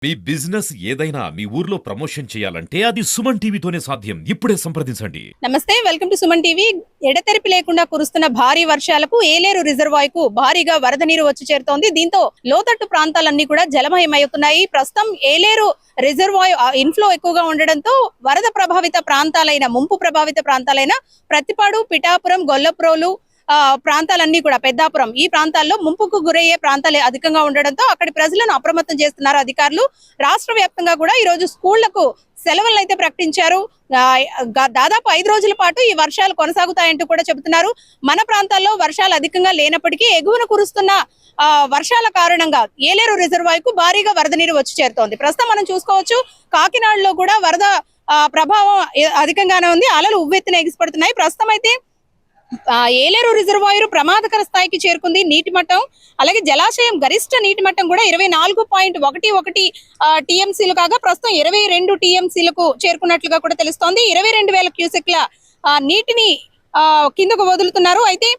మీ business ఏదైనా మీ ఊర్లో promotion చేయాలంటే అది సుమన్ టీవీతోనే సాధ్యం. ఇప్పుడే సంప్రదించండి. నమస్తే, వెల్కమ్ టు సుమన్ టీవీ. ఎడతెరిపి లేకుండా కురుస్తున్న భారీ వర్షాలకు ఏలేరు రిజర్వాయర్కు భారీగా వరద నీరు వచ్చి చేరుతోంది. దీంతో లోతట్టు ప్రాంతాలన్నీ కూడా జలమయమవుతున్నాయి. ప్రస్తుతం ఏలేరు రిజర్వాయర్ ఇన్ఫ్లో ఎక్కువగా ఉండడంతో వరద ప్రభావిత ప్రాంతాలైన ముంపు ప్రభావిత ప్రాంతాలైన ప్రతిపాడు, పిఠాపురం, గొల్లప్రోలు ప్రాంతాలన్నీ కూడా పెద్దాపురం ఈ ప్రాంతాల్లో ముంపుకు గురయ్యే ప్రాంతాలు అధికంగా ఉండడంతో అక్కడి ప్రజలను అప్రమత్తం చేస్తున్నారు అధికారులు. రాష్ట్ర వ్యాప్తంగా కూడా ఈ రోజు స్కూళ్లకు సెలవులను అయితే ప్రకటించారు. దాదాపు 5 రోజుల పాటు ఈ వర్షాలు కొనసాగుతాయంటూ కూడా చెబుతున్నారు. మన ప్రాంతాల్లో వర్షాలు అధికంగా లేనప్పటికీ ఎగువన కురుస్తున్న వర్షాల కారణంగా ఏలేరు రిజర్వాయర్కు భారీగా వరద నీరు వచ్చి చేరుతోంది. ప్రస్తుతం మనం చూసుకోవచ్చు, కాకినాడలో కూడా వరద ప్రభావం అధికంగానే ఉంది. అలలు ఉవ్వెత్తున ఎగిసిపడుతున్నాయి. ప్రస్తుతం అయితే ఏలేరు రిజర్వాయర్ ప్రమాదకర స్థాయికి చేరుకుంది. నీటి మట్టం అలాగే జలాశయం గరిష్ట నీటి మట్టం కూడా 24.11 టీఎంసీలు కాగా ప్రస్తుతం 22 టీఎంసీలకు చేరుకున్నట్లుగా కూడా తెలుస్తోంది. 22,000 క్యూసెక్ల నీటిని కిందకు వదులుతున్నారు. అయితే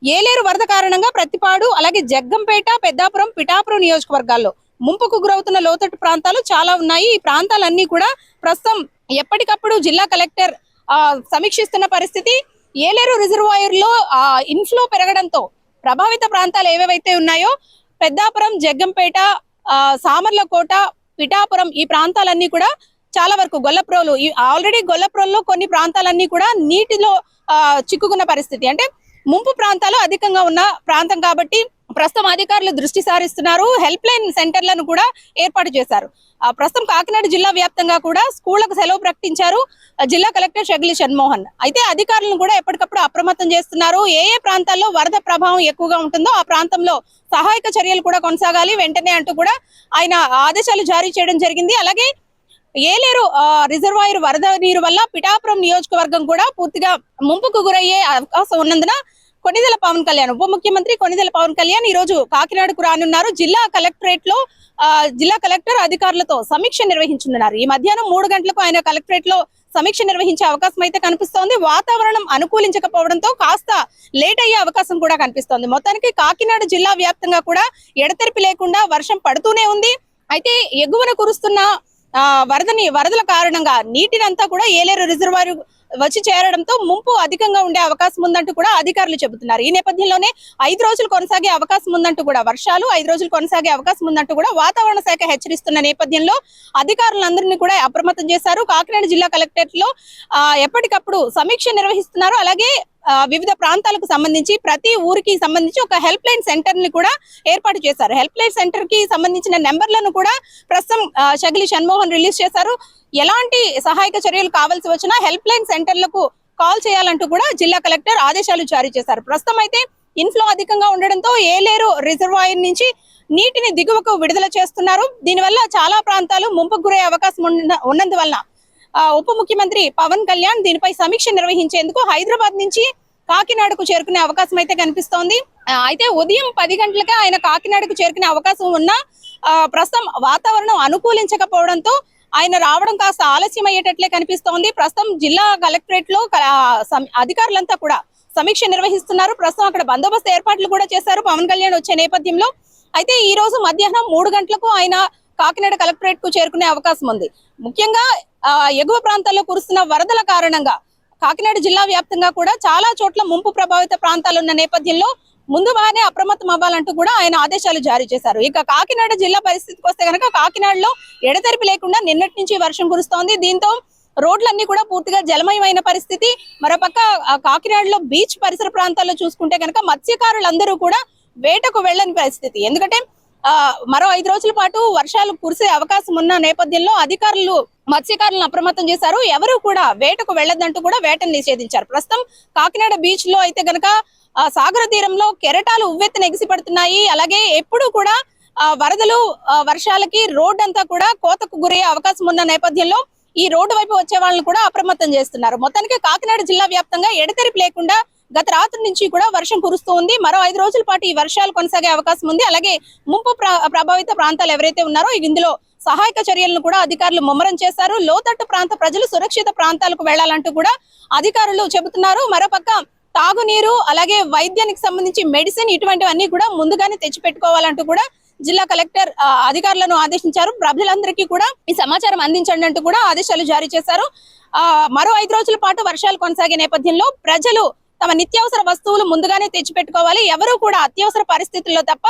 ఏలేరు వరద కారణంగా ప్రతిపాడు అలాగే జగ్గంపేట, పెద్దాపురం, పిఠాపురం నియోజకవర్గాల్లో ముంపుకు గురవుతున్న లోతట్టు ప్రాంతాలు చాలా ఉన్నాయి. ఈ ప్రాంతాలన్నీ కూడా ప్రస్తుతం ఎప్పటికప్పుడు జిల్లా కలెక్టర్ సమీక్షిస్తున్న పరిస్థితి. ఏలేరు రిజర్వాయర్ లో ఇన్ఫ్లో పెరగడంతో ప్రభావిత ప్రాంతాలు ఏవేవైతే ఉన్నాయో పెద్దాపురం, జగ్గంపేట, సామర్లకోట, పిఠాపురం ఈ ప్రాంతాలన్నీ కూడా చాలా వరకు గొల్లప్రోలు ఆల్రెడీ గొల్లప్రోల్లో కొన్ని ప్రాంతాలన్నీ కూడా నీటిలో చిక్కుకున్న పరిస్థితి. అంటే ముంపు ప్రాంతాలు అధికంగా ఉన్న ప్రాంతం కాబట్టి ప్రస్తుతం అధికారులు దృష్టి సారిస్తున్నారు. హెల్ప్ లైన్ సెంటర్లను కూడా ఏర్పాటు చేశారు. ప్రస్తుతం కాకినాడ జిల్లా వ్యాప్తంగా కూడా స్కూళ్లకు సెలవు ప్రకటించారు జిల్లా కలెక్టర్ షగిలి షణ్మోహన్. అయితే అధికారులను కూడా ఎప్పటికప్పుడు అప్రమత్తం చేస్తున్నారు. ఏ ప్రాంతాల్లో వరద ప్రభావం ఎక్కువగా ఉంటుందో ఆ ప్రాంతంలో సహాయక చర్యలు కూడా కొనసాగాలి వెంటనే అంటూ కూడా ఆయన ఆదేశాలు జారీ చేయడం జరిగింది. అలాగే ఏలేరు రిజర్వాయర్ వరద నీరు వల్ల పిఠాపురం నియోజకవర్గం కూడా పూర్తిగా ముంపుకు గురయ్యే అవకాశం ఉన్నందున కొణిదెల పవన్ కళ్యాణ్, ఉప ముఖ్యమంత్రి కొణిదెల పవన్ కళ్యాణ్ ఈ రోజు కాకినాడకు రానున్నారు. జిల్లా కలెక్టరేట్ లో జిల్లా కలెక్టర్ అధికారులతో సమీక్ష నిర్వహించనున్నారు. ఈ మధ్యాహ్నం 3 గంటలకు ఆయన కలెక్టరేట్ లో సమీక్ష నిర్వహించే అవకాశం అయితే కనిపిస్తోంది. వాతావరణం అనుకూలించకపోవడంతో కాస్త లేట్ అయ్యే అవకాశం కూడా కనిపిస్తోంది. మొత్తానికి కాకినాడ జిల్లా వ్యాప్తంగా కూడా ఎడతెరిపి లేకుండా వర్షం పడుతూనే ఉంది. అయితే ఎగువన కురుస్తున్న వరదల కారణంగా నీటినంతా కూడా ఏలేరు రిజర్వాయర్ వచ్చి చేరడంతో ముంపు అధికంగా ఉండే అవకాశం ఉందంటూ కూడా అధికారులు చెబుతున్నారు. ఈ నేపథ్యంలోనే 5 రోజులు కొనసాగే అవకాశం ఉందంటూ కూడా వర్షాలు 5 రోజులు కొనసాగే అవకాశం ఉందంటూ కూడా వాతావరణ శాఖ హెచ్చరిస్తున్న నేపథ్యంలో అధికారులందరినీ కూడా అప్రమత్తం చేశారు. కాకినాడ జిల్లా కలెక్టరేట్ లో ఎప్పటికప్పుడు సమీక్ష నిర్వహిస్తున్నారు. అలాగే వివిధ ప్రాంతాలకు సంబంధించి ప్రతి ఊరికి సంబంధించి ఒక హెల్ప్ లైన్ సెంటర్ ని కూడా ఏర్పాటు చేశారు. హెల్ప్ లైన్ సెంటర్ కి సంబంధించిన నెంబర్లను కూడా ప్రస్తుతం షగిలి షణ్మోహన్ రిలీజ్ చేశారు. ఎలాంటి సహాయక చర్యలు కావాల్సి వచ్చినా హెల్ప్ లైన్ సెంటర్లకు కాల్ చేయాలంటూ కూడా జిల్లా కలెక్టర్ ఆదేశాలు జారీ చేశారు. ప్రస్తుతం అయితే ఇన్ఫ్లో అధికంగా ఉండడంతో ఏలేరు రిజర్వాయర్ నుంచి నీటిని దిగువకు విడుదల చేస్తున్నారు. దీనివల్ల చాలా ప్రాంతాలు ముంపుకు గురయ్యే అవకాశం ఉన్నందువలన ఉప ముఖ్యమంత్రి పవన్ కళ్యాణ్ దీనిపై సమీక్ష నిర్వహించేందుకు హైదరాబాద్ నుంచి కాకినాడకు చేరుకునే అవకాశం అయితే కనిపిస్తోంది. అయితే ఉదయం 10 గంటలకే ఆయన కాకినాడకు చేరుకునే అవకాశం ఉన్నా ప్రస్తుతం వాతావరణం అనుకూలించకపోవడంతో ఆయన రావడం కాస్త ఆలస్యం అయ్యేటట్లే కనిపిస్తోంది. ప్రస్తుతం జిల్లా కలెక్టరేట్ లో అధికారులంతా కూడా సమీక్ష నిర్వహిస్తున్నారు. ప్రస్తుతం అక్కడ బందోబస్తు ఏర్పాట్లు కూడా చేశారు పవన్ కళ్యాణ్ వచ్చే నేపథ్యంలో. అయితే ఈ రోజు మధ్యాహ్నం 3 గంటలకు ఆయన కాకినాడ కలెక్టరేట్ కు చేరుకునే అవకాశం ఉంది. ముఖ్యంగా ఎగువ ప్రాంతాల్లో కురుస్తున్న వరదల కారణంగా కాకినాడ జిల్లా వ్యాప్తంగా కూడా చాలా చోట్ల ముంపు ప్రభావిత ప్రాంతాలు ఉన్న నేపథ్యంలో ముందుగానే అప్రమత్తం అవ్వాలంటూ కూడా ఆయన ఆదేశాలు జారీ చేశారు. ఇక కాకినాడ జిల్లా పరిస్థితికి వస్తే కనుక కాకినాడలో ఎడతెరిపి లేకుండా నిన్నటి నుంచి వర్షం కురుస్తోంది. దీంతో రోడ్లన్నీ కూడా పూర్తిగా జలమయమైన పరిస్థితి. మరోపక్క కాకినాడలో బీచ్ పరిసర ప్రాంతాల్లో చూసుకుంటే కనుక మత్స్యకారులందరూ కూడా వేటకు వెళ్ళని పరిస్థితి. ఎందుకంటే మరో 5 రోజుల పాటు వర్షాలు కురిసే అవకాశం ఉన్న నేపథ్యంలో అధికారులు మత్స్యకారులను అప్రమత్తం చేశారు. ఎవరు కూడా వేటకు వెళ్లదంటూ కూడా వేటను నిషేధించారు. ప్రస్తుతం కాకినాడ బీచ్ లో అయితే గనక సాగర తీరంలో కెరటాలు ఉవ్వెత్తున ఎగిసిపడుతున్నాయి. అలాగే ఎప్పుడు కూడా వరదలు వర్షాలకి రోడ్ అంతా కూడా కోతకు గురయ్యే అవకాశం ఉన్న నేపథ్యంలో ఈ రోడ్డు వైపు వచ్చే వాళ్ళని కూడా అప్రమత్తం చేస్తున్నారు. మొత్తానికి కాకినాడ జిల్లా వ్యాప్తంగా ఎడతెరిపి లేకుండా గత రాత్రి నుంచి కూడా వర్షం కురుస్తూ ఉంది. మరో 5 రోజుల పాటు ఈ వర్షాలు కొనసాగే అవకాశం ఉంది. అలాగే ముంపు ప్రభావిత ప్రాంతాలు ఎవరైతే ఉన్నారో ఇందులో సహాయక చర్యలను కూడా అధికారులు ముమ్మరం చేశారు. లోతట్టు ప్రాంత ప్రజలు సురక్షిత ప్రాంతాలకు వెళ్లాలంటూ కూడా అధికారులు చెబుతున్నారు. మరోపక్క తాగునీరు అలాగే వైద్యానికి సంబంధించి మెడిసిన్ ఇటువంటివన్నీ కూడా ముందుగానే తెచ్చిపెట్టుకోవాలంటూ కూడా జిల్లా కలెక్టర్ అధికారులను ఆదేశించారు. ప్రజలందరికీ కూడా ఈ సమాచారం అందించండి అంటూ కూడా ఆదేశాలు జారీ చేశారు. మరో 5 రోజుల పాటు వర్షాలు కొనసాగే నేపథ్యంలో ప్రజలు తమ నిత్యావసర వస్తువులు ముందుగానే తెచ్చిపెట్టుకోవాలి. ఎవరు కూడా అత్యవసర పరిస్థితుల్లో తప్ప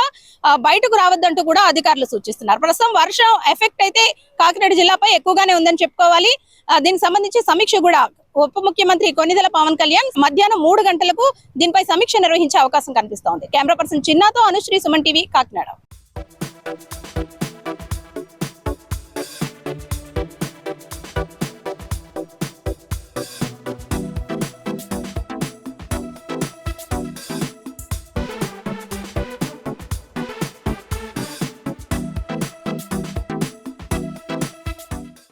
బయటకు రావద్దంటూ కూడా అధికారులు సూచిస్తున్నారు. ప్రస్తుతం వర్షం ఎఫెక్ట్ అయితే కాకినాడ జిల్లాపై ఎక్కువగానే ఉందని చెప్పుకోవాలి. దీనికి సంబంధించి సమీక్ష కూడా ఉప ముఖ్యమంత్రి కొణిదెల పవన్ కళ్యాణ్ మధ్యాహ్నం 3 గంటలకు దీనిపై సమీక్ష నిర్వహించే అవకాశం కనిపిస్తోంది. కెమెరా పర్సన్ చిన్నాతో అనుశ్రీ, సుమన్ టీవీ, కాకినాడ.